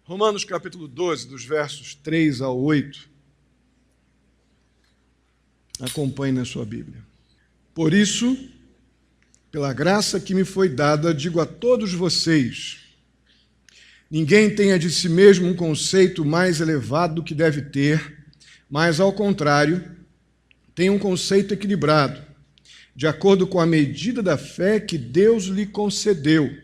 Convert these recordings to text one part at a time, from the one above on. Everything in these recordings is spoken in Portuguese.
Romanos capítulo 12, dos versos 3 a 8. Acompanhe na sua Bíblia. Por isso, pela graça que me foi dada, digo a todos vocês, ninguém tenha de si mesmo um conceito mais elevado do que deve ter, mas, ao contrário, tenha um conceito equilibrado, de acordo com a medida da fé que Deus lhe concedeu.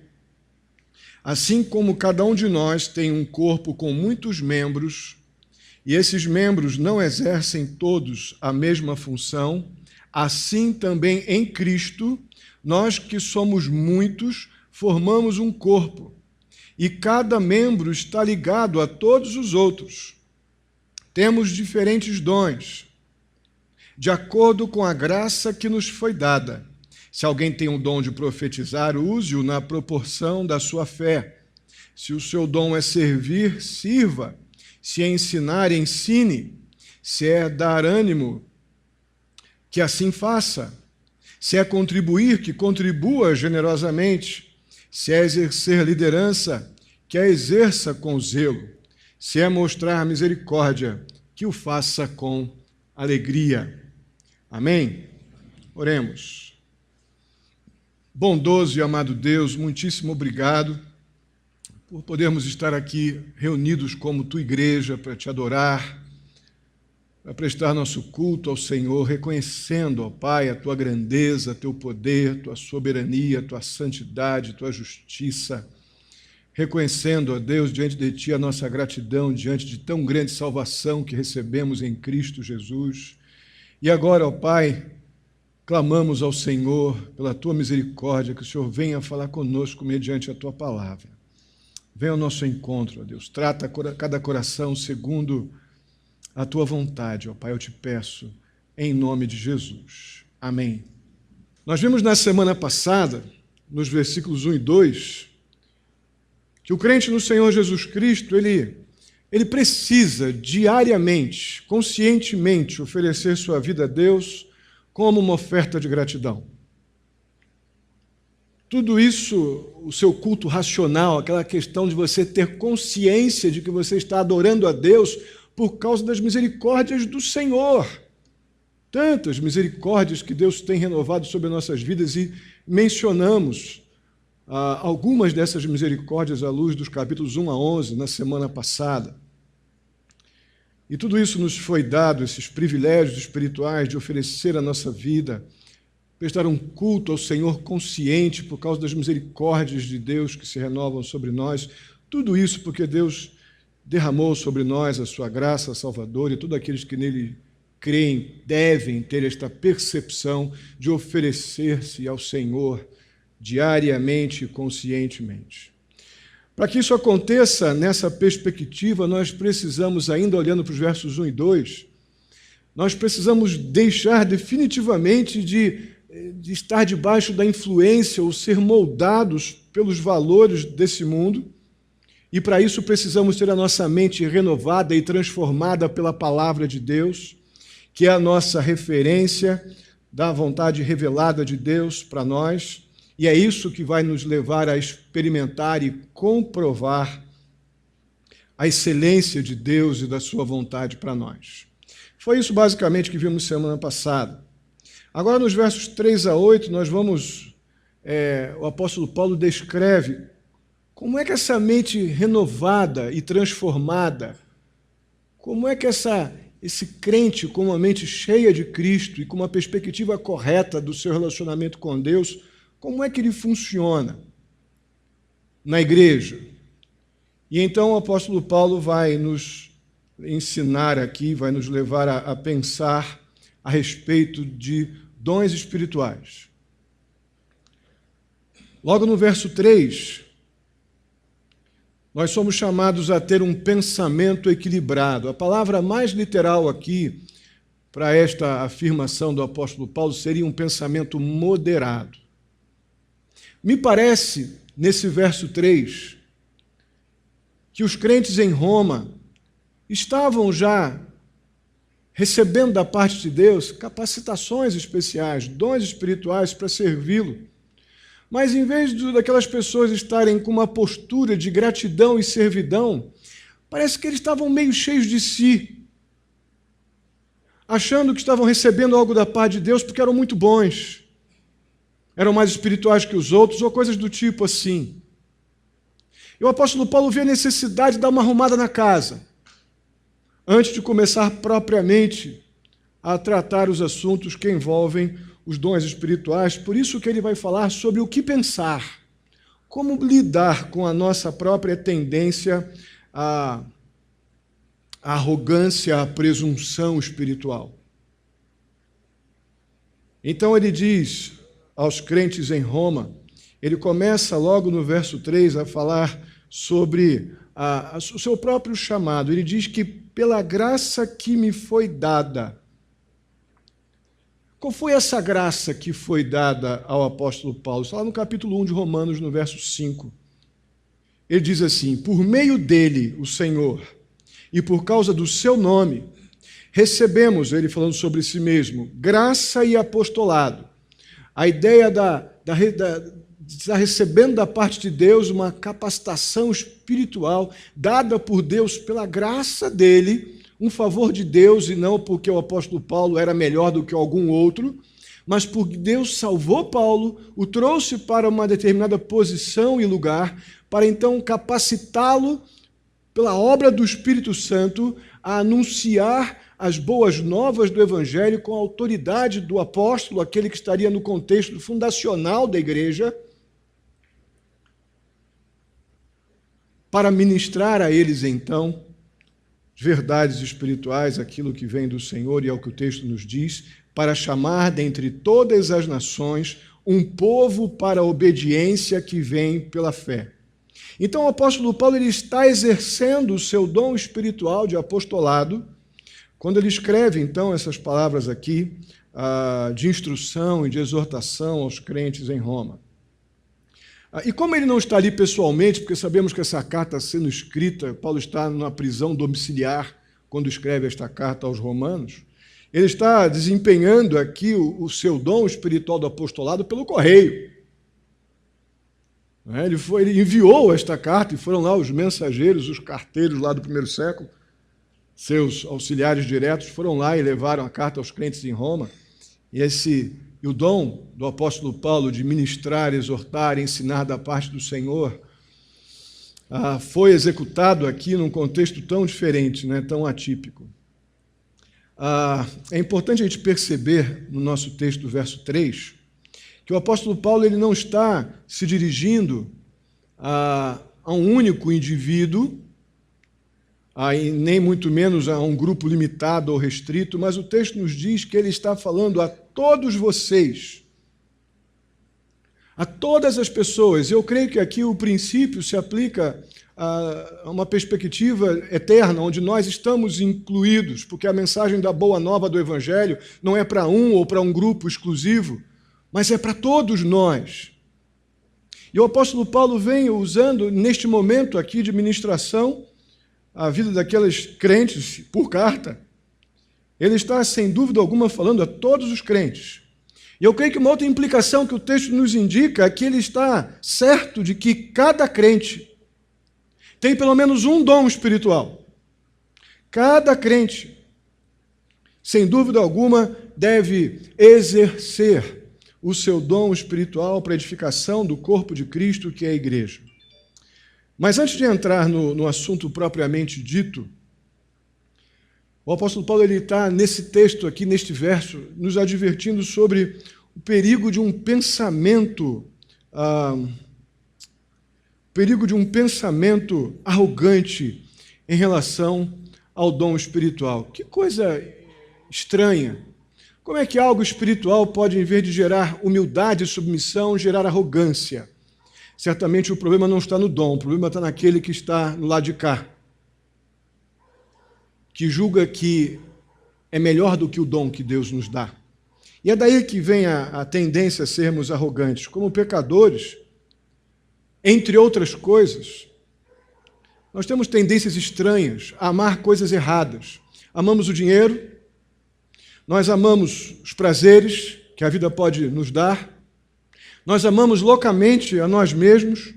Assim como cada um de nós tem um corpo com muitos membros, e esses membros não exercem todos a mesma função, assim também em Cristo, nós que somos muitos, formamos um corpo, e cada membro está ligado a todos os outros. Temos diferentes dons, de acordo com a graça que nos foi dada. Se alguém tem o dom de profetizar, use-o na proporção da sua fé. Se o seu dom é servir, sirva. Se é ensinar, ensine. Se é dar ânimo, que assim faça. Se é contribuir, que contribua generosamente. Se é exercer liderança, que a exerça com zelo. Se é mostrar misericórdia, que o faça com alegria. Amém? Oremos. Bondoso e amado Deus, muitíssimo obrigado por podermos estar aqui reunidos como tua igreja para te adorar, para prestar nosso culto ao Senhor, reconhecendo, ó Pai, a tua grandeza, teu poder, tua soberania, tua santidade, tua justiça, reconhecendo, ó Deus, diante de ti a nossa gratidão, diante de tão grande salvação que recebemos em Cristo Jesus. E agora, ó Pai, clamamos ao Senhor, pela tua misericórdia, que o Senhor venha falar conosco mediante a tua palavra. Venha ao nosso encontro, ó Deus. Trata cada coração segundo a tua vontade, ó Pai, eu te peço, em nome de Jesus. Amém. Nós vimos na semana passada, nos versículos 1 e 2, que o crente no Senhor Jesus Cristo, ele precisa diariamente, conscientemente, oferecer sua vida a Deus como uma oferta de gratidão. Tudo isso, o seu culto racional, aquela questão de você ter consciência de que você está adorando a Deus por causa das misericórdias do Senhor. Tantas misericórdias que Deus tem renovado sobre nossas vidas, e mencionamos algumas dessas misericórdias à luz dos capítulos 1 a 11 na semana passada. E tudo isso nos foi dado, esses privilégios espirituais de oferecer a nossa vida, prestar um culto ao Senhor consciente por causa das misericórdias de Deus que se renovam sobre nós. Tudo isso porque Deus derramou sobre nós a sua graça salvadora, e todos aqueles que nele creem devem ter esta percepção de oferecer-se ao Senhor diariamente e conscientemente. Para que isso aconteça nessa perspectiva, nós precisamos, ainda olhando para os versos 1 e 2, nós precisamos deixar definitivamente de estar debaixo da influência ou ser moldados pelos valores desse mundo, e para isso precisamos ter a nossa mente renovada e transformada pela palavra de Deus, que é a nossa referência da vontade revelada de Deus para nós. E é isso que vai nos levar a experimentar e comprovar a excelência de Deus e da sua vontade para nós. Foi isso basicamente que vimos semana passada. Agora, nos versos 3 a 8, nós vamos... o apóstolo Paulo descreve como é que essa mente renovada e transformada, como é que esse crente com uma mente cheia de Cristo e com uma perspectiva correta do seu relacionamento com Deus, como é que ele funciona na igreja? E então o apóstolo Paulo vai nos ensinar aqui, vai nos levar a pensar a respeito de dons espirituais. Logo no verso 3, nós somos chamados a ter um pensamento equilibrado. A palavra mais literal aqui, para esta afirmação do apóstolo Paulo, seria um pensamento moderado. Me parece, nesse verso 3, que os crentes em Roma estavam já recebendo da parte de Deus capacitações especiais, dons espirituais para servi-lo. Mas em vez daquelas pessoas estarem com uma postura de gratidão e servidão, Parece que eles estavam meio cheios de si, achando que estavam recebendo algo da parte de Deus porque eram muito bons, eram mais espirituais que os outros, ou coisas do tipo assim. E o apóstolo Paulo vê a necessidade de dar uma arrumada na casa, antes de começar propriamente a tratar os assuntos que envolvem os dons espirituais. Por isso que ele vai falar sobre o que pensar, como lidar com a nossa própria tendência à arrogância, à presunção espiritual. Então ele diz aos crentes em Roma, ele começa logo no verso 3 a falar sobre o seu próprio chamado. Ele diz que pela graça que me foi dada. Qual foi essa graça que foi dada ao apóstolo Paulo? Está lá no capítulo 1 de Romanos, no verso 5. Ele diz assim: por meio dele, o Senhor, e por causa do seu nome, recebemos, ele falando sobre si mesmo, graça e apostolado. A ideia de estar recebendo da parte de Deus uma capacitação espiritual dada por Deus pela graça dele, um favor de Deus, e não porque o apóstolo Paulo era melhor do que algum outro, mas porque Deus salvou Paulo, o trouxe para uma determinada posição e lugar, para então capacitá-lo pela obra do Espírito Santo a anunciar as boas novas do Evangelho com a autoridade do apóstolo, aquele que estaria no contexto fundacional da igreja, para ministrar a eles, então, verdades espirituais, aquilo que vem do Senhor, e é o que o texto nos diz, para chamar dentre todas as nações um povo para a obediência que vem pela fé. Então o apóstolo Paulo ele está exercendo o seu dom espiritual de apostolado, quando ele escreve, então, essas palavras aqui, de instrução e de exortação aos crentes em Roma. E como ele não está ali pessoalmente, porque sabemos que essa carta está sendo escrita, Paulo está numa prisão domiciliar quando escreve esta carta aos romanos, ele está desempenhando aqui o seu dom espiritual do apostolado pelo correio. Ele enviou esta carta e foram lá os mensageiros, os carteiros lá do primeiro século, seus auxiliares diretos, foram lá e levaram a carta aos crentes em Roma. E o dom do apóstolo Paulo de ministrar, exortar, ensinar da parte do Senhor foi executado aqui num contexto tão diferente, né, tão atípico. É importante a gente perceber no nosso texto do verso 3 que o apóstolo Paulo ele não está se dirigindo a um único indivíduo, e nem muito menos a um grupo limitado ou restrito, mas o texto nos diz que ele está falando a todos vocês, a todas as pessoas. Eu creio que aqui o princípio se aplica a uma perspectiva eterna, onde nós estamos incluídos, porque a mensagem da boa nova do Evangelho não é para um ou para um grupo exclusivo, mas é para todos nós. E o apóstolo Paulo vem usando, neste momento aqui de ministração, a vida daqueles crentes por carta. Ele está, sem dúvida alguma, falando a todos os crentes. E eu creio que uma outra implicação que o texto nos indica é que ele está certo de que cada crente tem pelo menos um dom espiritual. Cada crente, sem dúvida alguma, deve exercer o seu dom espiritual para a edificação do corpo de Cristo, que é a igreja. Mas antes de entrar no assunto propriamente dito, o apóstolo Paulo ele está nesse texto aqui, neste verso, nos advertindo sobre o perigo de um pensamento, arrogante em relação ao dom espiritual. Que coisa estranha! Como é que algo espiritual pode, em vez de gerar humildade e submissão, gerar arrogância? Certamente o problema não está no dom, o problema está naquele que está no lado de cá, que julga que é melhor do que o dom que Deus nos dá. E é daí que vem a tendência a sermos arrogantes. Como pecadores, entre outras coisas, nós temos tendências estranhas a amar coisas erradas. Amamos o dinheiro, nós amamos os prazeres que a vida pode nos dar, nós amamos loucamente a nós mesmos,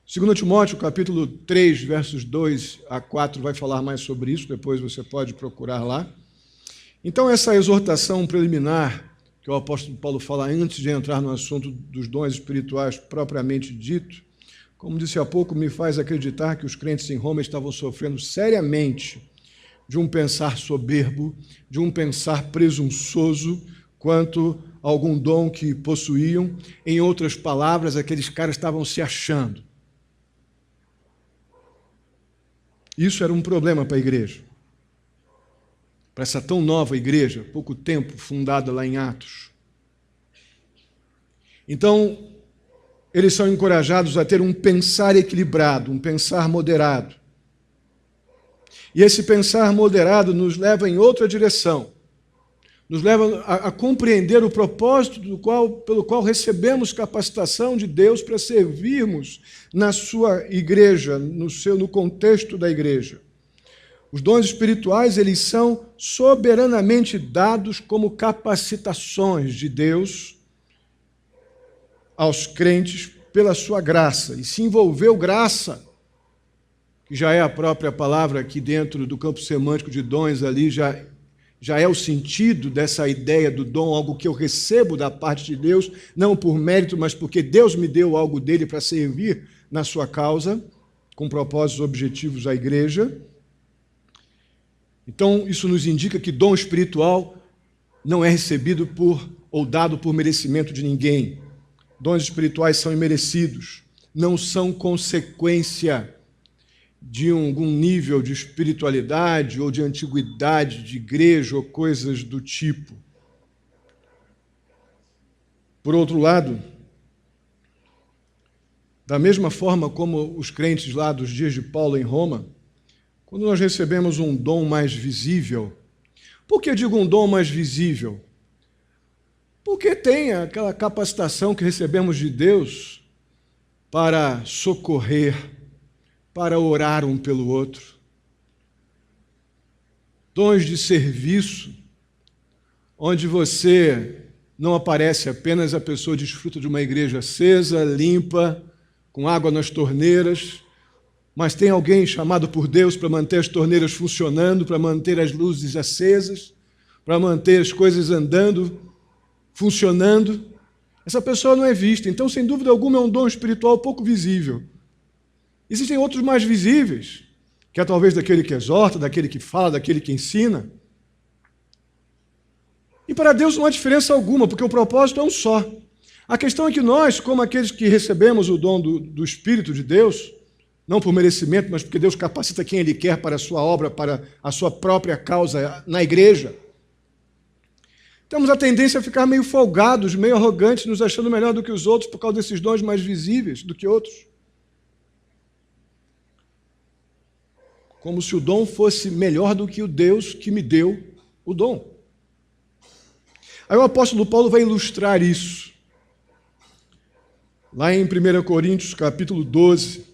2 Timóteo, capítulo 3, versos 2 a 4, vai falar mais sobre isso, depois você pode procurar lá. Então, essa exortação preliminar que o apóstolo Paulo fala antes de entrar no assunto dos dons espirituais propriamente dito, como disse há pouco, me faz acreditar que os crentes em Roma estavam sofrendo seriamente de um pensar soberbo, de um pensar presunçoso quanto a algum dom que possuíam. Em outras palavras, aqueles caras estavam se achando. Isso era um problema para a igreja. Para essa tão nova igreja, pouco tempo fundada lá em Atos. Então, eles são encorajados a ter um pensar equilibrado, um pensar moderado. E esse pensar moderado nos leva em outra direção. Nos leva a compreender o propósito pelo qual recebemos capacitação de Deus para servirmos na sua igreja, no contexto da igreja. Os dons espirituais, eles são soberanamente dados como capacitações de Deus aos crentes pela sua graça. E se envolveu graça, que já é a própria palavra aqui dentro do campo semântico de dons ali, já é o sentido dessa ideia do dom, algo que eu recebo da parte de Deus, não por mérito, mas porque Deus me deu algo dele para servir na sua causa, com propósitos objetivos à igreja. Então, isso nos indica que dom espiritual não é recebido ou dado por merecimento de ninguém. Dons espirituais são imerecidos, não são consequência de algum nível de espiritualidade ou de antiguidade de igreja ou coisas do tipo. Por outro lado, da mesma forma como os crentes lá dos dias de Paulo em Roma, quando nós recebemos um dom mais visível, por que eu digo um dom mais visível? Porque tem aquela capacitação que recebemos de Deus para socorrer, para orar um pelo outro. Dons de serviço, onde você não aparece apenas, a pessoa desfruta de uma igreja acesa, limpa, com água nas torneiras, mas tem alguém chamado por Deus para manter as torneiras funcionando, para manter as luzes acesas, para manter as coisas andando, funcionando. Essa pessoa não é vista. Então, sem dúvida alguma, é um dom espiritual pouco visível. Existem outros mais visíveis, que é talvez daquele que exorta, daquele que fala, daquele que ensina. E para Deus não há diferença alguma, porque o propósito é um só. A questão é que nós, como aqueles que recebemos o dom do Espírito de Deus, não por merecimento, mas porque Deus capacita quem Ele quer para a sua obra, para a sua própria causa na igreja, temos a tendência a ficar meio folgados, meio arrogantes, nos achando melhor do que os outros por causa desses dons mais visíveis do que outros. Como se o dom fosse melhor do que o Deus que me deu o dom. Aí o apóstolo Paulo vai ilustrar isso. Lá em 1 Coríntios, capítulo 12,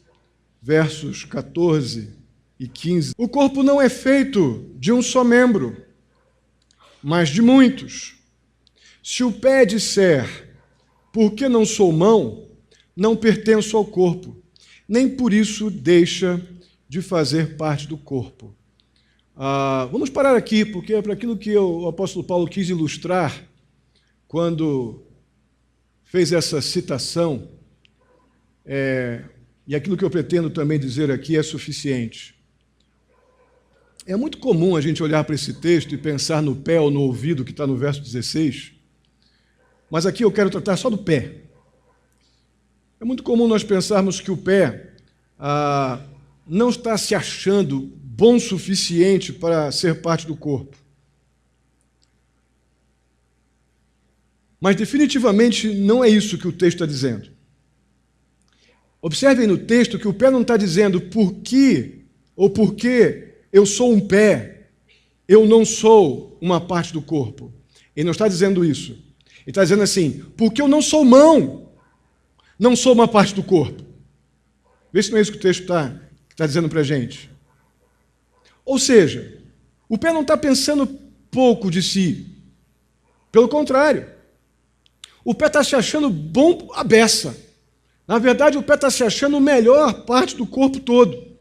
versos 14 e 15. O corpo não é feito de um só membro, mas de muitos. Se o pé disser, porque não sou mão, não pertenço ao corpo, nem por isso deixa de fazer parte do corpo. Vamos parar aqui, porque é para aquilo que o apóstolo Paulo quis ilustrar quando fez essa citação, e aquilo que eu pretendo também dizer aqui é suficiente. É muito comum a gente olhar para esse texto e pensar no pé ou no ouvido, que está no verso 16, mas aqui eu quero tratar só do pé. É muito comum nós pensarmos que o pé não está se achando bom o suficiente para ser parte do corpo. Mas definitivamente não é isso que o texto está dizendo. Observem no texto que o pé não está dizendo porque eu sou um pé, eu não sou uma parte do corpo. Ele não está dizendo isso. Ele está dizendo assim, porque eu não sou mão, não sou uma parte do corpo. Vê se não é isso que o texto está dizendo para a gente. Ou seja, o pé não está pensando pouco de si. Pelo contrário, o pé está se achando bom à beça. Na verdade, o pé está se achando a melhor parte do corpo todo.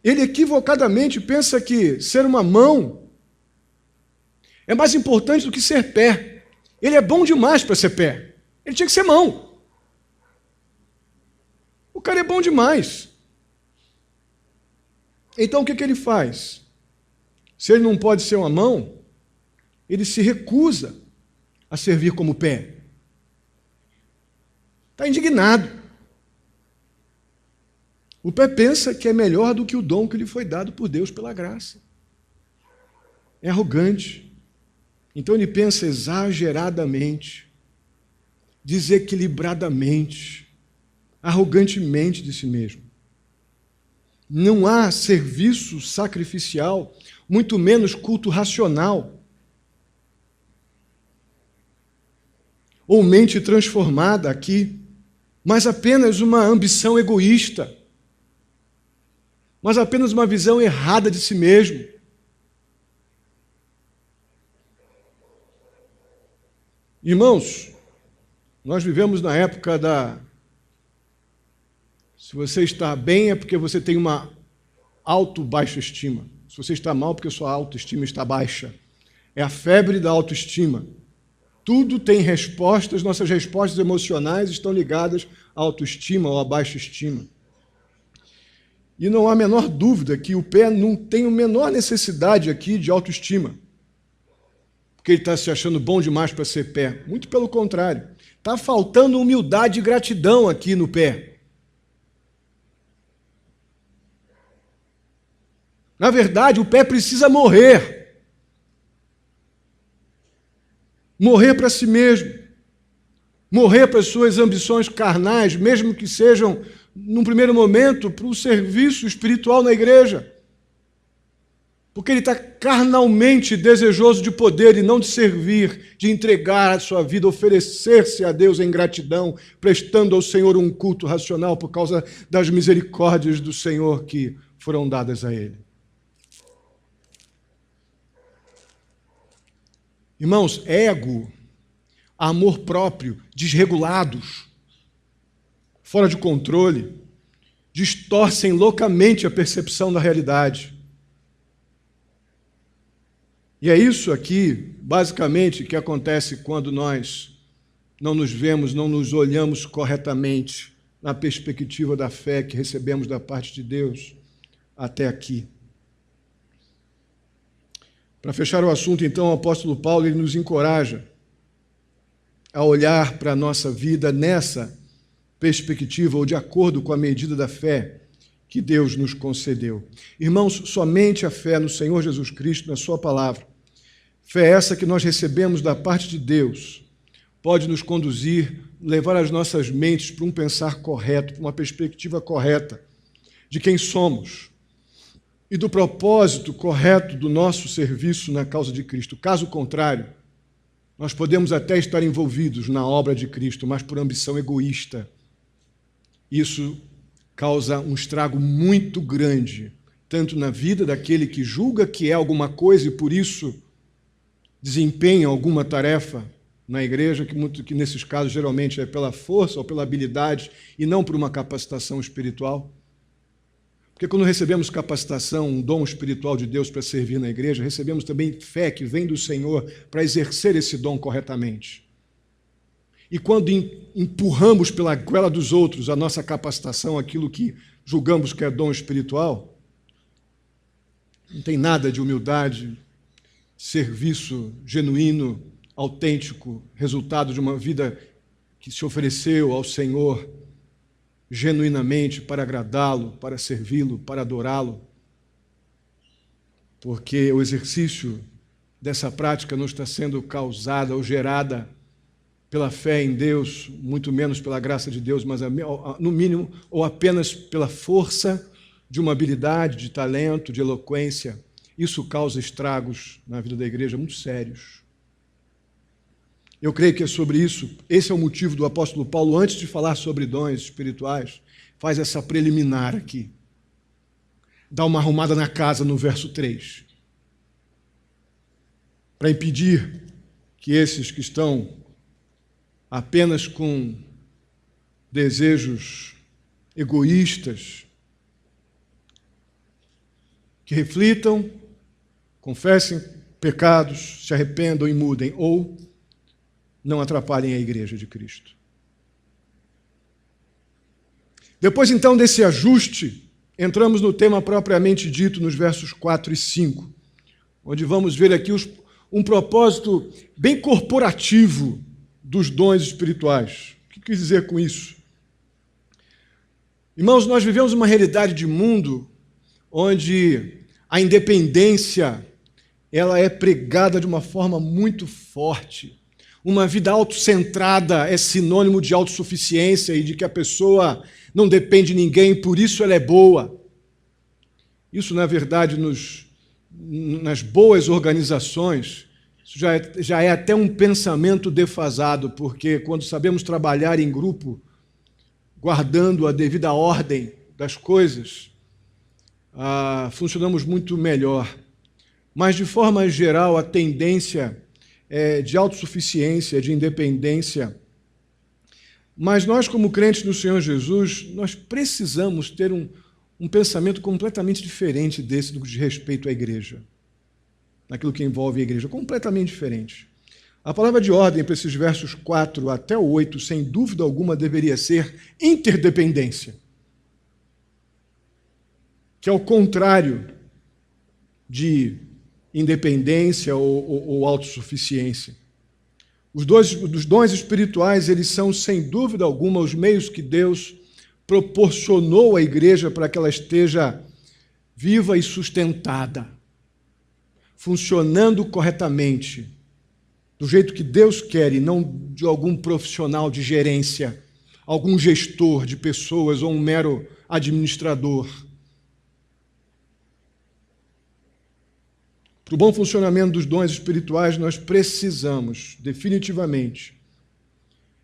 Ele equivocadamente pensa que ser uma mão é mais importante do que ser pé. Ele é bom demais para ser pé. Ele tinha que ser mão. O cara é bom demais. Então o que ele faz? Se ele não pode ser uma mão, ele se recusa a servir como pé. Está indignado. O pé pensa que é melhor do que o dom que lhe foi dado por Deus pela graça. É arrogante. Então ele pensa exageradamente, desequilibradamente, arrogantemente de si mesmo. Não há serviço sacrificial, muito menos culto racional, ou mente transformada aqui, mas apenas uma ambição egoísta, mas apenas uma visão errada de si mesmo. Irmãos, nós vivemos na época da... Se você está bem é porque você tem uma baixa estima. Se você está mal é porque sua autoestima está baixa. É a febre da autoestima. Tudo tem respostas, nossas respostas emocionais estão ligadas à autoestima ou à baixa estima. E não há a menor dúvida que o pé não tem a menor necessidade aqui de autoestima, porque ele está se achando bom demais para ser pé. Muito pelo contrário. Está faltando humildade e gratidão aqui no pé. Na verdade, o pé precisa morrer. Morrer para si mesmo. Morrer para as suas ambições carnais, mesmo que sejam, num primeiro momento, para o serviço espiritual na igreja. Porque ele está carnalmente desejoso de poder e não de servir, de entregar a sua vida, oferecer-se a Deus em gratidão, prestando ao Senhor um culto racional por causa das misericórdias do Senhor que foram dadas a ele. Irmãos, ego, amor próprio, desregulados, fora de controle, distorcem loucamente a percepção da realidade. E é isso aqui, basicamente, que acontece quando nós não nos vemos, não nos olhamos corretamente na perspectiva da fé que recebemos da parte de Deus até aqui. Para fechar o assunto, então, o apóstolo Paulo ele nos encoraja a olhar para a nossa vida nessa perspectiva ou de acordo com a medida da fé que Deus nos concedeu. Irmãos, somente a fé no Senhor Jesus Cristo, na sua palavra, fé essa que nós recebemos da parte de Deus, pode nos conduzir, levar as nossas mentes para um pensar correto, para uma perspectiva correta de quem somos e do propósito correto do nosso serviço na causa de Cristo. Caso contrário, nós podemos até estar envolvidos na obra de Cristo, mas por ambição egoísta. Isso causa um estrago muito grande, tanto na vida daquele que julga que é alguma coisa e por isso desempenha alguma tarefa na igreja, que nesses casos geralmente é pela força ou pela habilidade e não por uma capacitação espiritual. Porque quando recebemos capacitação, um dom espiritual de Deus para servir na igreja, recebemos também fé que vem do Senhor para exercer esse dom corretamente. E quando empurramos pela goela dos outros a nossa capacitação, aquilo que julgamos que é dom espiritual, não tem nada de humildade, serviço genuíno, autêntico, resultado de uma vida que se ofereceu ao Senhor genuinamente para agradá-lo, para servi-lo, para adorá-lo. Porque o exercício dessa prática não está sendo causada ou gerada pela fé em Deus, muito menos pela graça de Deus, mas no mínimo, ou apenas pela força de uma habilidade, de talento, de eloquência. Isso causa estragos na vida da igreja muito sérios. Eu creio que é sobre isso, esse é o motivo do apóstolo Paulo, antes de falar sobre dons espirituais, faz essa preliminar aqui. Dá uma arrumada na casa no verso 3. Para impedir que esses que estão apenas com desejos egoístas, que reflitam, confessem pecados, se arrependam e mudem, ou não atrapalhem a igreja de Cristo. Depois, então, desse ajuste, entramos no tema propriamente dito nos versos 4 e 5, onde vamos ver aqui um propósito bem corporativo dos dons espirituais. O que quis dizer com isso? Irmãos, nós vivemos uma realidade de mundo onde a independência ela é pregada de uma forma muito forte. Uma vida autocentrada é sinônimo de autossuficiência e de que a pessoa não depende de ninguém, por isso ela é boa. Isso, na verdade, nas boas organizações, isso já é até um pensamento defasado, porque quando sabemos trabalhar em grupo, guardando a devida ordem das coisas, funcionamos muito melhor. Mas, de forma geral, a tendência é de autossuficiência, de independência. Mas nós, como crentes no Senhor Jesus, nós precisamos ter um pensamento completamente diferente desse do que diz respeito à igreja, naquilo que envolve a igreja, completamente diferente. A palavra de ordem para esses versos 4 até o 8, sem dúvida alguma, deveria ser interdependência, que é o contrário de independência ou autossuficiência. Os dons espirituais, eles são, sem dúvida alguma, os meios que Deus proporcionou à igreja para que ela esteja viva e sustentada, funcionando corretamente, do jeito que Deus quer e não de algum profissional de gerência, algum gestor de pessoas ou um mero administrador. Para o bom funcionamento dos dons espirituais, nós precisamos, definitivamente,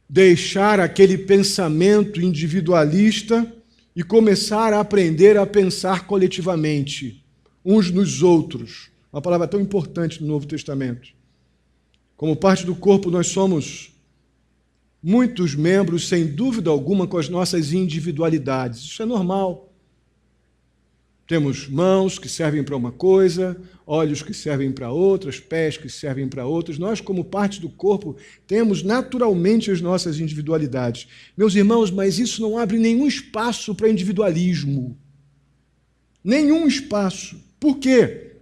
deixar aquele pensamento individualista e começar a aprender a pensar coletivamente, uns nos outros. Uma palavra tão importante no Novo Testamento. Como parte do corpo, nós somos muitos membros, sem dúvida alguma, com as nossas individualidades. Isso é normal. Temos mãos que servem para uma coisa, olhos que servem para outras, pés que servem para outras. Nós, como parte do corpo, temos naturalmente as nossas individualidades. Meus irmãos, mas isso não abre nenhum espaço para individualismo. Nenhum espaço. Por quê?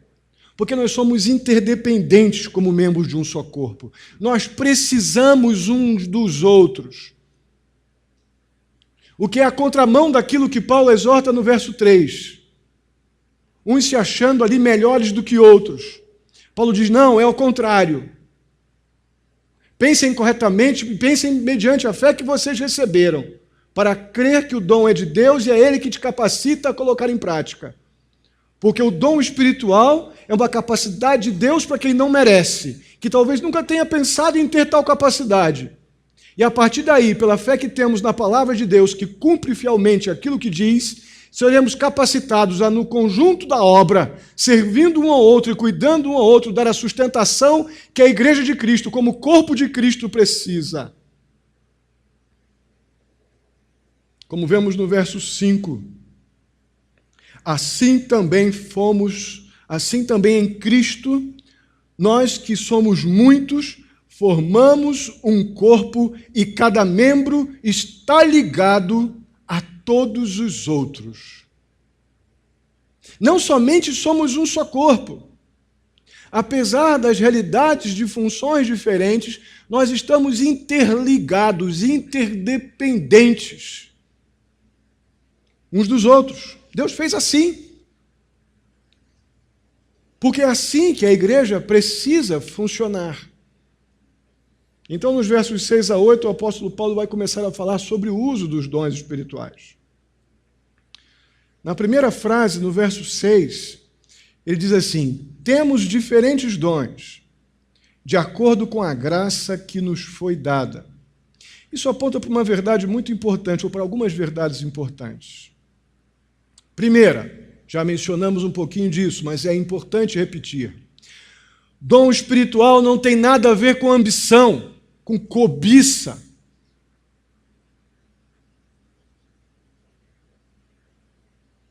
Porque nós somos interdependentes como membros de um só corpo. Nós precisamos uns dos outros. O que é a contramão daquilo que Paulo exorta no verso 3. Uns se achando ali melhores do que outros. Paulo diz, não, é o contrário. Pensem corretamente, pensem mediante a fé que vocês receberam, para crer que o dom é de Deus e é Ele que te capacita a colocar em prática. Porque o dom espiritual é uma capacidade de Deus para quem não merece, que talvez nunca tenha pensado em ter tal capacidade. E a partir daí, pela fé que temos na palavra de Deus, que cumpre fielmente aquilo que diz, seremos capacitados a, no conjunto da obra, servindo um ao outro e cuidando um ao outro, dar a sustentação que a Igreja de Cristo, como corpo de Cristo, precisa. Como vemos no verso 5, assim também em Cristo, nós que somos muitos, formamos um corpo e cada membro está ligado a todos os outros. Não somente somos um só corpo. Apesar das realidades de funções diferentes, nós estamos interligados, interdependentes uns dos outros. Deus fez assim. Porque é assim que a igreja precisa funcionar. Então, nos versos 6 a 8, o apóstolo Paulo vai começar a falar sobre o uso dos dons espirituais. Na primeira frase, no verso 6, ele diz assim, temos diferentes dons, de acordo com a graça que nos foi dada. Isso aponta para uma verdade muito importante, ou para algumas verdades importantes. Primeira, já mencionamos um pouquinho disso, mas é importante repetir. Dom espiritual não tem nada a ver com ambição, com cobiça.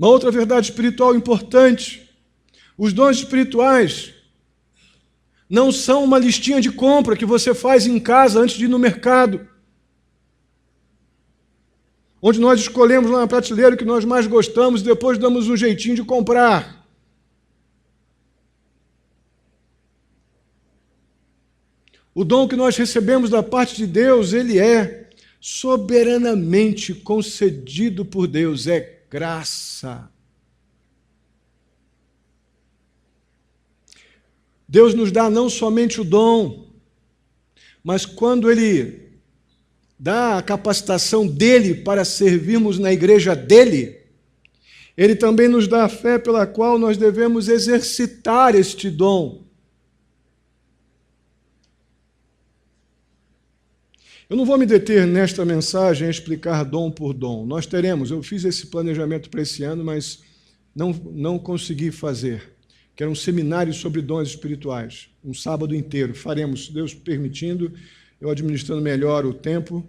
Uma outra verdade espiritual importante: os dons espirituais não são uma listinha de compra que você faz em casa antes de ir no mercado, onde nós escolhemos lá na prateleira o que nós mais gostamos e depois damos um jeitinho de comprar. O dom que nós recebemos da parte de Deus, ele é soberanamente concedido por Deus, é graça. Deus nos dá não somente o dom, mas quando Ele dá a capacitação dEle para servirmos na igreja dEle, Ele também nos dá a fé pela qual nós devemos exercitar este dom. Eu não vou me deter nesta mensagem a explicar dom por dom. Nós teremos, eu fiz esse planejamento para esse ano, mas não consegui fazer, que era um seminário sobre dons espirituais, um sábado inteiro. Faremos, Deus permitindo, eu administrando melhor o tempo,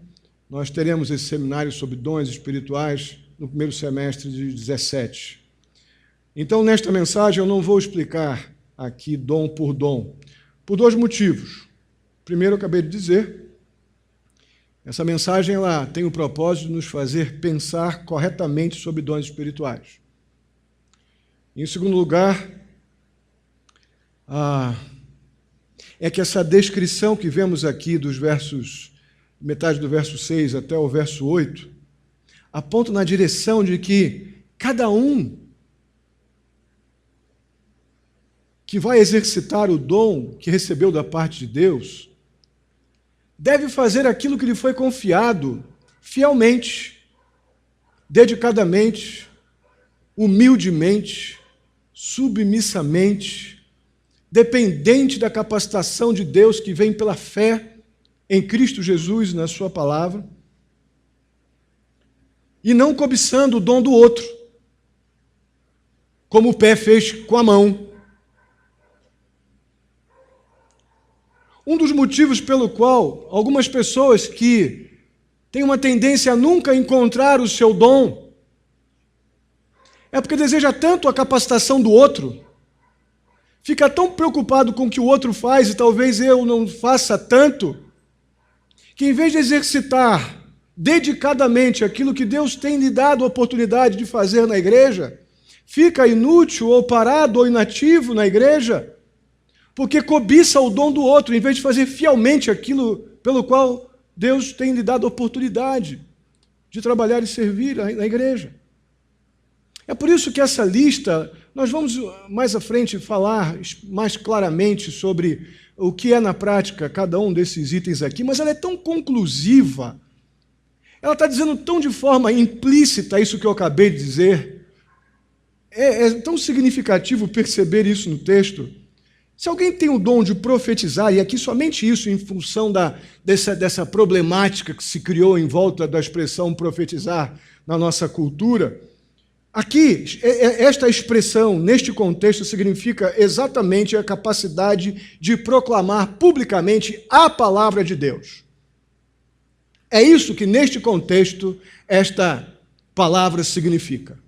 nós teremos esse seminário sobre dons espirituais no primeiro semestre de 17. Então, nesta mensagem, eu não vou explicar aqui dom, por dois motivos. Primeiro, eu acabei de dizer, essa mensagem ela tem o propósito de nos fazer pensar corretamente sobre dons espirituais. Em segundo lugar, é que essa descrição que vemos aqui dos versos, metade do verso 6 até o verso 8, aponta na direção de que cada um que vai exercitar o dom que recebeu da parte de Deus deve fazer aquilo que lhe foi confiado fielmente, dedicadamente, humildemente, submissamente, dependente da capacitação de Deus que vem pela fé em Cristo Jesus, na sua palavra, e não cobiçando o dom do outro, como o pé fez com a mão. Um dos motivos pelo qual algumas pessoas que têm uma tendência a nunca encontrar o seu dom é porque deseja tanto a capacitação do outro, fica tão preocupado com o que o outro faz e talvez eu não faça tanto, que em vez de exercitar dedicadamente aquilo que Deus tem lhe dado a oportunidade de fazer na igreja, fica inútil ou parado ou inativo na igreja, porque cobiça o dom do outro, em vez de fazer fielmente aquilo pelo qual Deus tem lhe dado a oportunidade de trabalhar e servir na igreja. É por isso que essa lista, nós vamos mais à frente falar mais claramente sobre o que é na prática cada um desses itens aqui, mas ela é tão conclusiva, ela está dizendo tão de forma implícita isso que eu acabei de dizer, é tão significativo perceber isso no texto. Se alguém tem o dom de profetizar, e aqui somente isso em função dessa problemática que se criou em volta da expressão profetizar na nossa cultura, aqui, esta expressão, neste contexto, significa exatamente a capacidade de proclamar publicamente a palavra de Deus. É isso que, neste contexto, esta palavra significa.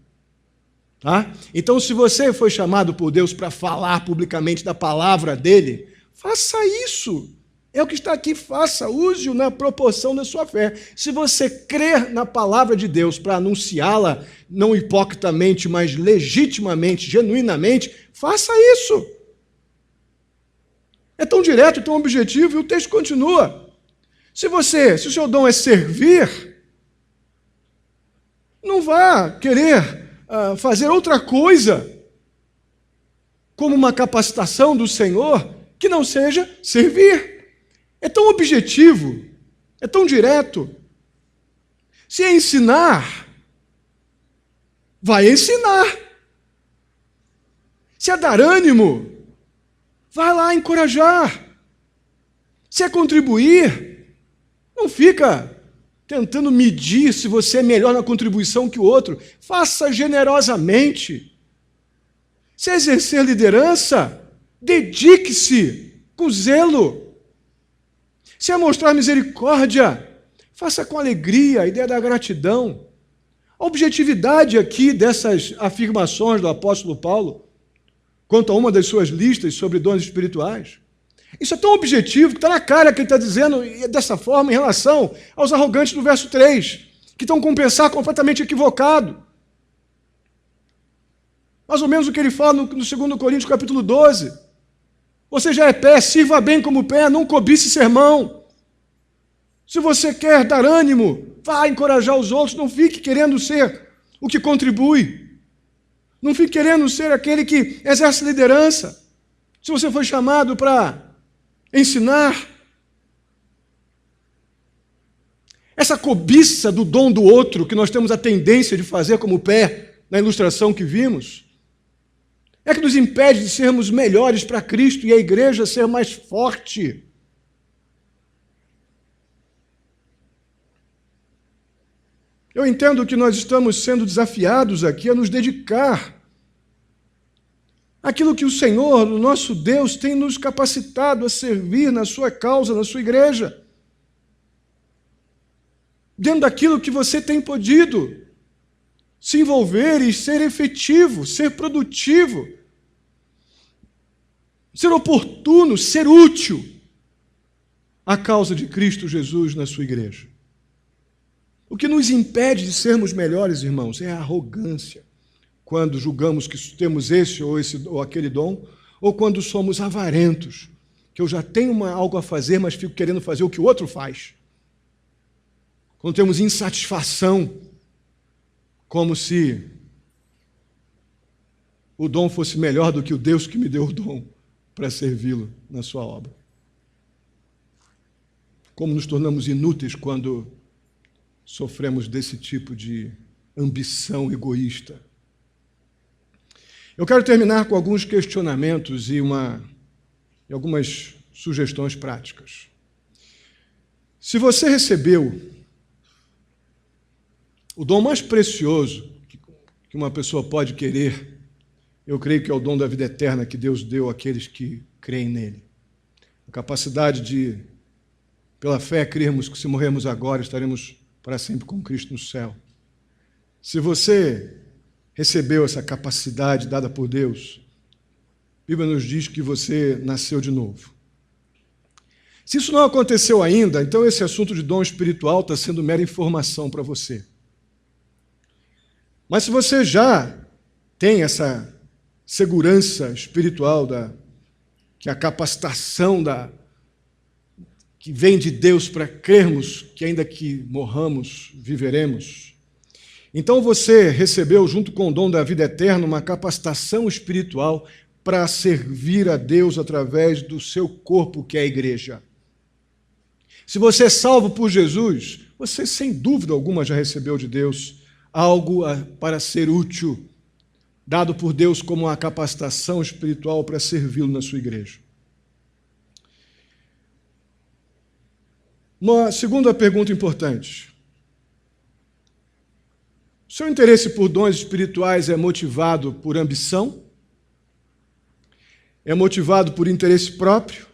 Tá? Então, se você foi chamado por Deus para falar publicamente da palavra dele, faça isso. É o que está aqui, faça, use-o na proporção da sua fé. Se você crer na palavra de Deus para anunciá-la, não hipocritamente, mas legitimamente, genuinamente, faça isso. É tão direto, tão objetivo, e o texto continua. Se o seu dom é servir, não vá querer fazer outra coisa como uma capacitação do Senhor que não seja servir. É tão objetivo, é tão direto. Se é ensinar, vai ensinar. Se é dar ânimo, vai lá encorajar. Se é contribuir, não fica tentando medir se você é melhor na contribuição que o outro. Faça generosamente. Se exercer liderança, dedique-se com zelo. Se é mostrar misericórdia, faça com alegria, a ideia da gratidão. A objetividade aqui dessas afirmações do apóstolo Paulo, quanto a uma das suas listas sobre dons espirituais, isso é tão objetivo que está na cara que ele está dizendo dessa forma em relação aos arrogantes do verso 3, que estão com um pensar completamente equivocado. Mais ou menos o que ele fala no 2 Coríntios capítulo 12. Você já é pé, sirva bem como pé, não cobice sermão. Se você quer dar ânimo, vá encorajar os outros, não fique querendo ser o que contribui. Não fique querendo ser aquele que exerce liderança. Se você foi chamado para ensinar, essa cobiça do dom do outro, que nós temos a tendência de fazer como pé, na ilustração que vimos, é que nos impede de sermos melhores para Cristo e a igreja ser mais forte. Eu entendo que nós estamos sendo desafiados aqui a nos dedicar àquilo que o Senhor, o nosso Deus, tem nos capacitado a servir na sua causa, na sua igreja. Dentro daquilo que você tem podido se envolver e ser efetivo, ser produtivo, ser oportuno, ser útil à causa de Cristo Jesus na sua igreja. O que nos impede de sermos melhores, irmãos, é a arrogância, quando julgamos que temos esse ou aquele dom, ou quando somos avarentos, que eu já tenho algo a fazer, mas fico querendo fazer o que o outro faz. Quando temos insatisfação, como se o dom fosse melhor do que o Deus que me deu o dom para servi-lo na sua obra. Como nos tornamos inúteis quando sofremos desse tipo de ambição egoísta. Eu quero terminar com alguns questionamentos e algumas sugestões práticas. Se você recebeu o dom mais precioso que uma pessoa pode querer, eu creio que é o dom da vida eterna que Deus deu àqueles que creem nele. A capacidade de, pela fé, crermos que se morrermos agora, estaremos para sempre com Cristo no céu. Se você recebeu essa capacidade dada por Deus, a Bíblia nos diz que você nasceu de novo. Se isso não aconteceu ainda, então esse assunto de dom espiritual está sendo mera informação para você. Mas se você já tem essa segurança espiritual, que a capacitação que vem de Deus para crermos que ainda que morramos, viveremos, então você recebeu, junto com o dom da vida eterna, uma capacitação espiritual para servir a Deus através do seu corpo, que é a igreja. Se você é salvo por Jesus, você, sem dúvida alguma, já recebeu de Deus algo para ser útil, dado por Deus como uma capacitação espiritual para servi-lo na sua igreja. Uma segunda pergunta importante. O seu interesse por dons espirituais é motivado por ambição? É motivado por interesse próprio?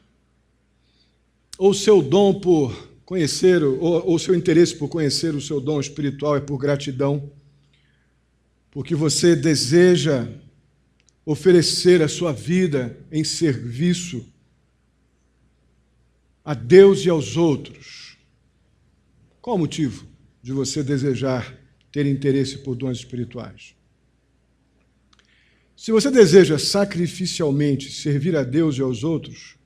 Ou seu dom por conhecer, ou seu interesse por conhecer o seu dom espiritual é por gratidão, porque você deseja oferecer a sua vida em serviço a Deus e aos outros? Qual o motivo de você desejar ter interesse por dons espirituais? Se você deseja sacrificialmente servir a Deus e aos outros,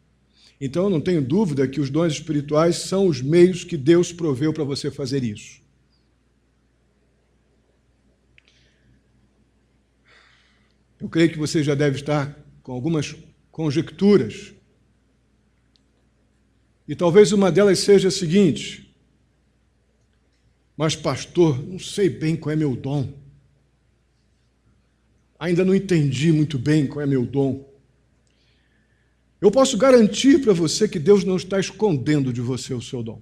então eu não tenho dúvida que os dons espirituais são os meios que Deus proveu para você fazer isso. Eu creio que você já deve estar com algumas conjecturas. E talvez uma delas seja a seguinte: mas, pastor, não sei bem qual é meu dom. Ainda não entendi muito bem qual é meu dom. Eu posso garantir para você que Deus não está escondendo de você o seu dom.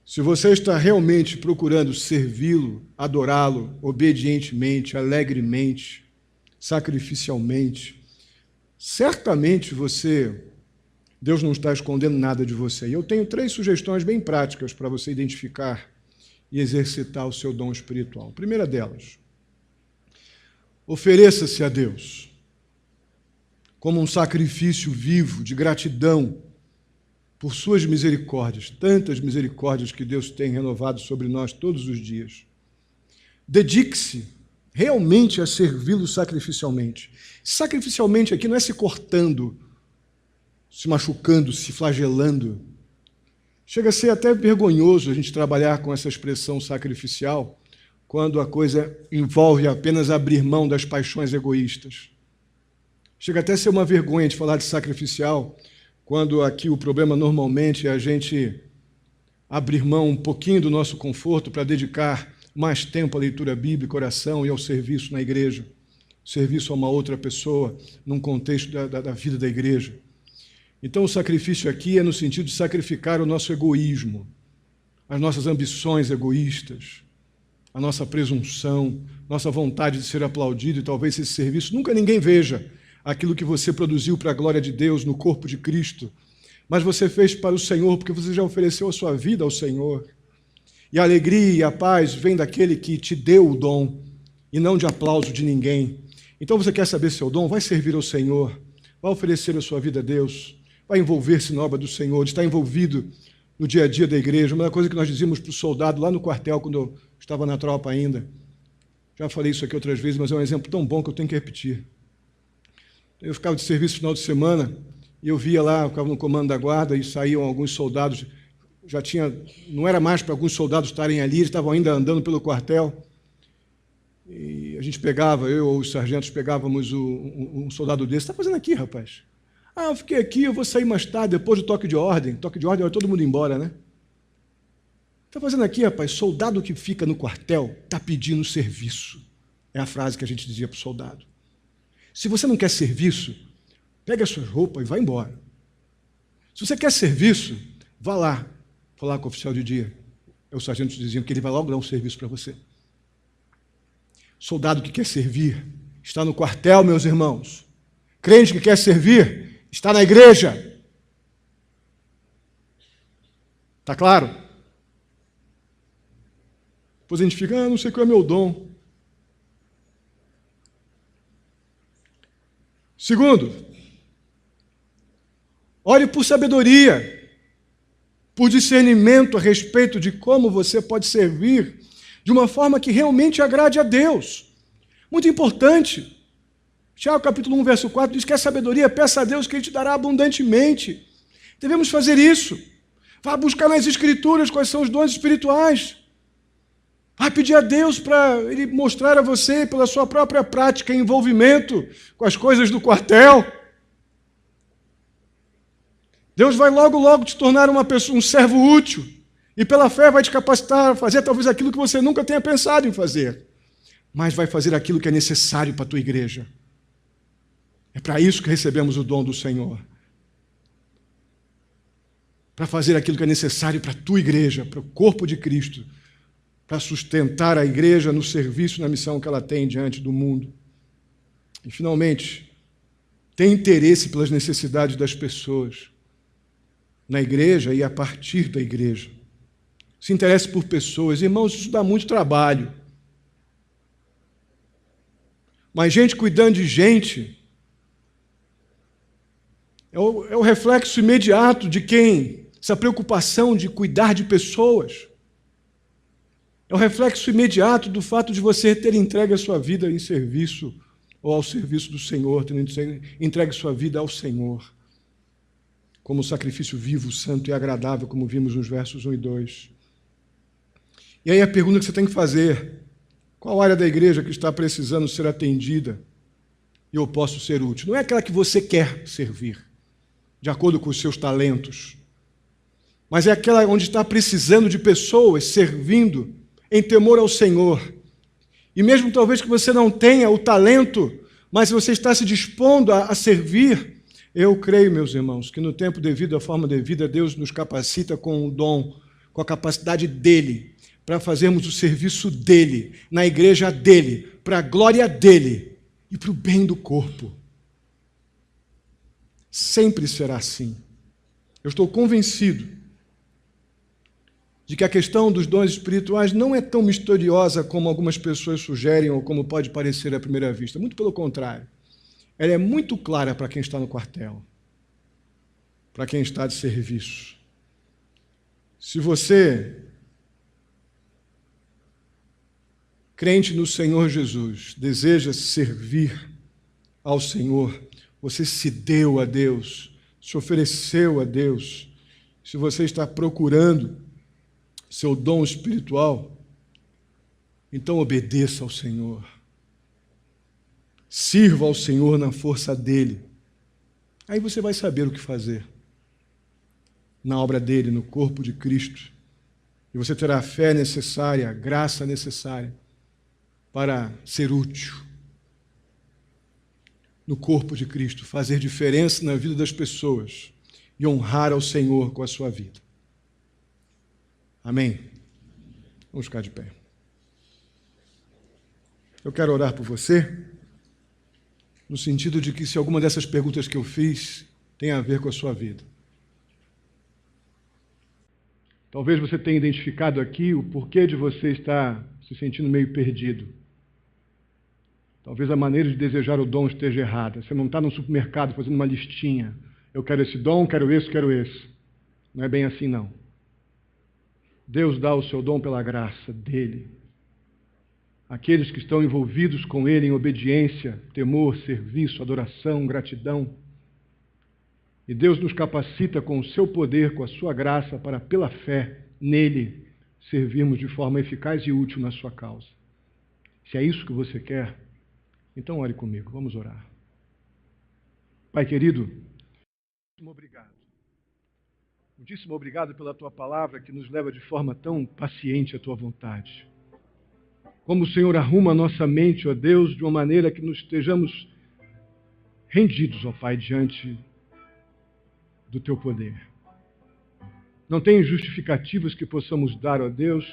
Se você está realmente procurando servi-lo, adorá-lo, obedientemente, alegremente, sacrificialmente, certamente Deus não está escondendo nada de você. E eu tenho 3 sugestões bem práticas para você identificar e exercitar o seu dom espiritual. A primeira delas, ofereça-se a Deus como um sacrifício vivo de gratidão por suas misericórdias, tantas misericórdias que Deus tem renovado sobre nós todos os dias. Dedique-se realmente a servi-lo sacrificialmente. Sacrificialmente aqui não é se cortando, se machucando, se flagelando. Chega a ser até vergonhoso a gente trabalhar com essa expressão sacrificial quando a coisa envolve apenas abrir mão das paixões egoístas. Chega até a ser uma vergonha de falar de sacrificial quando aqui o problema normalmente é a gente abrir mão um pouquinho do nosso conforto para dedicar mais tempo à leitura bíblica, oração e ao serviço na igreja, serviço a uma outra pessoa, num contexto da vida da igreja. Então o sacrifício aqui é no sentido de sacrificar o nosso egoísmo, as nossas ambições egoístas, a nossa presunção, nossa vontade de ser aplaudido e talvez esse serviço nunca ninguém veja aquilo que você produziu para a glória de Deus no corpo de Cristo, mas você fez para o Senhor porque você já ofereceu a sua vida ao Senhor. E a alegria e a paz vem daquele que te deu o dom e não de aplauso de ninguém. Então você quer saber seu dom? Vai servir ao Senhor, vai oferecer a sua vida a Deus, vai envolver-se na obra do Senhor, está envolvido no dia a dia da igreja. Uma coisa que nós dizíamos para o soldado lá no quartel, quando eu estava na tropa ainda, já falei isso aqui outras vezes, mas é um exemplo tão bom que eu tenho que repetir. Eu ficava de serviço no final de semana e eu via lá, eu ficava no comando da guarda e saíam alguns soldados, não era mais para alguns soldados estarem ali, eles estavam ainda andando pelo quartel. E a gente pegava, eu ou os sargentos pegávamos um soldado desse. O que você está fazendo aqui, rapaz? Ah, eu fiquei aqui, eu vou sair mais tarde, depois do toque de ordem. Toque de ordem vai todo mundo embora, né? O que está fazendo aqui, rapaz? Soldado que fica no quartel está pedindo serviço. É a frase que a gente dizia para o soldado. Se você não quer serviço, pega as suas roupas e vai embora. Se você quer serviço, vá lá falar com o oficial de dia. Os sargentos diziam que ele vai logo dar um serviço para você. Soldado que quer servir está no quartel, meus irmãos. Crente que quer servir está na igreja. Está claro? Depois a gente fica, não sei qual é o meu dom. Segundo, ore por sabedoria, por discernimento a respeito de como você pode servir de uma forma que realmente agrade a Deus. Muito importante. Tiago, capítulo 1, verso 4, diz que a sabedoria, peça a Deus que Ele te dará abundantemente. Devemos fazer isso. Vá buscar nas Escrituras quais são os dons espirituais. Vai pedir a Deus para Ele mostrar a você, pela sua própria prática e envolvimento com as coisas do quartel. Deus vai logo, logo te tornar um servo útil. E pela fé vai te capacitar a fazer talvez aquilo que você nunca tenha pensado em fazer. Mas vai fazer aquilo que é necessário para a tua igreja. É para isso que recebemos o dom do Senhor. Para fazer aquilo que é necessário para a tua igreja, para o corpo de Cristo. Para sustentar a igreja no serviço, na missão que ela tem diante do mundo. E, finalmente, tem interesse pelas necessidades das pessoas. Na igreja e a partir da igreja. Se interesse por pessoas. Irmãos, isso dá muito trabalho. Mas gente cuidando de gente é o reflexo imediato de quem? Essa preocupação de cuidar de pessoas. É o reflexo imediato do fato de você ter entregue a sua vida em serviço ou ao serviço do Senhor, tendo entregue sua vida ao Senhor, como sacrifício vivo, santo e agradável, como vimos nos versos 1 e 2. E aí a pergunta que você tem que fazer: qual área da igreja que está precisando ser atendida e eu posso ser útil? Não é aquela que você quer servir, de acordo com os seus talentos, mas é aquela onde está precisando de pessoas servindo em temor ao Senhor. E mesmo talvez que você não tenha o talento, mas você está se dispondo a servir, eu creio, meus irmãos, que no tempo devido, à forma devida, Deus nos capacita com o dom, com a capacidade dEle, para fazermos o serviço dEle, na igreja dEle, para a glória dEle e para o bem do corpo. Sempre será assim. Eu estou convencido de que a questão dos dons espirituais não é tão misteriosa como algumas pessoas sugerem ou como pode parecer à primeira vista. Muito pelo contrário. Ela é muito clara para quem está no quartel, para quem está de serviço. Se você, crente no Senhor Jesus, deseja servir ao Senhor, você se deu a Deus, se ofereceu a Deus, se você está procurando seu dom espiritual, então obedeça ao Senhor. Sirva ao Senhor na força dEle. Aí você vai saber o que fazer na obra dEle, no corpo de Cristo. E você terá a fé necessária, a graça necessária para ser útil no corpo de Cristo, fazer diferença na vida das pessoas e honrar ao Senhor com a sua vida. Amém? Vamos ficar de pé. Eu quero orar por você, no sentido de que se alguma dessas perguntas que eu fiz tem a ver com a sua vida. Talvez você tenha identificado aqui o porquê de você estar se sentindo meio perdido. Talvez a maneira de desejar o dom esteja errada. Você não está no supermercado fazendo uma listinha. Eu quero esse dom, quero esse, quero esse. Não é bem assim, não. Deus dá o seu dom pela graça dEle. Aqueles que estão envolvidos com Ele em obediência, temor, serviço, adoração, gratidão. E Deus nos capacita com o seu poder, com a sua graça, para, pela fé nele, servirmos de forma eficaz e útil na sua causa. Se é isso que você quer, então ore comigo, vamos orar. Pai querido, muitíssimo obrigado. Muitíssimo obrigado pela tua palavra que nos leva de forma tão paciente à tua vontade. Como o Senhor arruma a nossa mente, ó Deus, de uma maneira que nos estejamos rendidos, ó Pai, diante do teu poder. Não tem justificativas que possamos dar, ó Deus,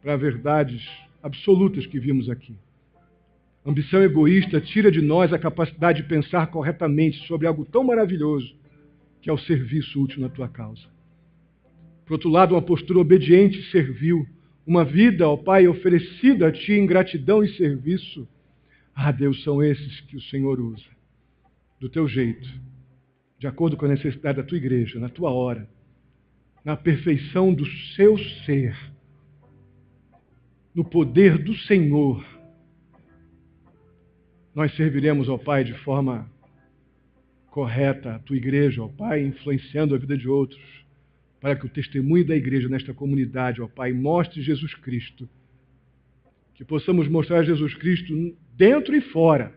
para verdades absolutas que vimos aqui. Ambição egoísta tira de nós a capacidade de pensar corretamente sobre algo tão maravilhoso que é o serviço útil na tua causa. Por outro lado, uma postura obediente e servil, uma vida, ó Pai, oferecida a Ti em gratidão e serviço. Ah, Deus, são esses que o Senhor usa, do teu jeito, de acordo com a necessidade da tua igreja, na tua hora, na perfeição do seu ser, no poder do Senhor. Nós serviremos, ó Pai, de forma correta a tua igreja, ó Pai, influenciando a vida de outros, para que o testemunho da igreja nesta comunidade, ó Pai, mostre Jesus Cristo. Que possamos mostrar Jesus Cristo dentro e fora.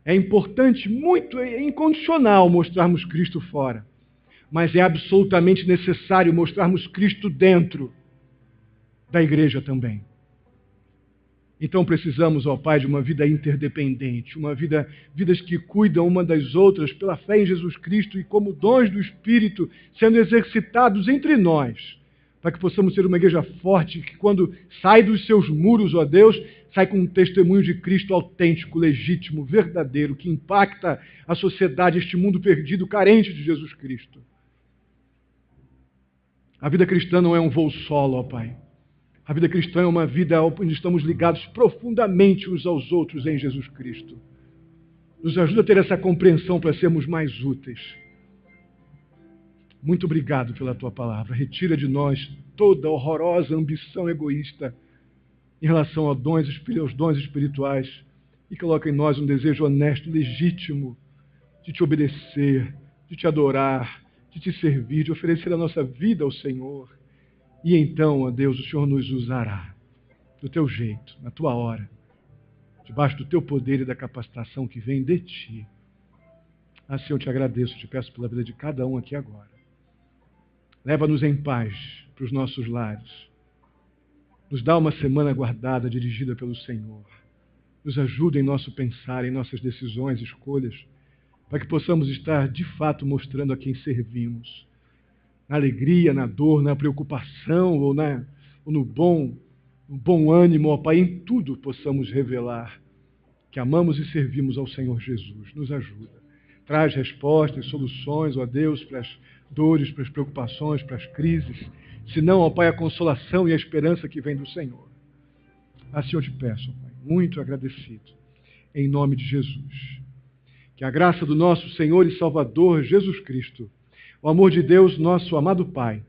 É importante, muito, é incondicional mostrarmos Cristo fora. Mas é absolutamente necessário mostrarmos Cristo dentro da igreja também. Então precisamos, ó Pai, de uma vida interdependente, vidas que cuidam uma das outras pela fé em Jesus Cristo e como dons do Espírito sendo exercitados entre nós, para que possamos ser uma igreja forte que quando sai dos seus muros, ó Deus, sai com um testemunho de Cristo autêntico, legítimo, verdadeiro, que impacta a sociedade, este mundo perdido, carente de Jesus Cristo. A vida cristã não é um voo solo, ó Pai. A vida cristã é uma vida onde estamos ligados profundamente uns aos outros em Jesus Cristo. Nos ajuda a ter essa compreensão para sermos mais úteis. Muito obrigado pela tua palavra. Retira de nós toda horrorosa ambição egoísta em relação aos dons espirituais e coloca em nós um desejo honesto, legítimo de te obedecer, de te adorar, de te servir, de oferecer a nossa vida ao Senhor. E então, ó Deus, o Senhor nos usará do teu jeito, na tua hora, debaixo do teu poder e da capacitação que vem de ti. Assim eu te agradeço, te peço pela vida de cada um aqui agora. Leva-nos em paz para os nossos lares. Nos dá uma semana guardada, dirigida pelo Senhor. Nos ajuda em nosso pensar, em nossas decisões, escolhas, para que possamos estar de fato mostrando a quem servimos. Na alegria, na dor, na preocupação ou no bom ânimo, ó Pai, em tudo possamos revelar que amamos e servimos ao Senhor Jesus. Nos ajuda. Traz respostas, soluções, ó Deus, para as dores, para as preocupações, para as crises. senão, ó Pai, a consolação e a esperança que vem do Senhor. Assim eu te peço, ó Pai, muito agradecido, em nome de Jesus. Que a graça do nosso Senhor e Salvador Jesus Cristo, o amor de Deus, nosso amado Pai,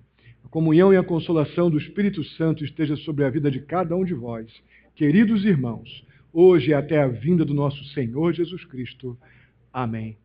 a comunhão e a consolação do Espírito Santo esteja sobre a vida de cada um de vós, queridos irmãos, hoje e até a vinda do nosso Senhor Jesus Cristo. Amém.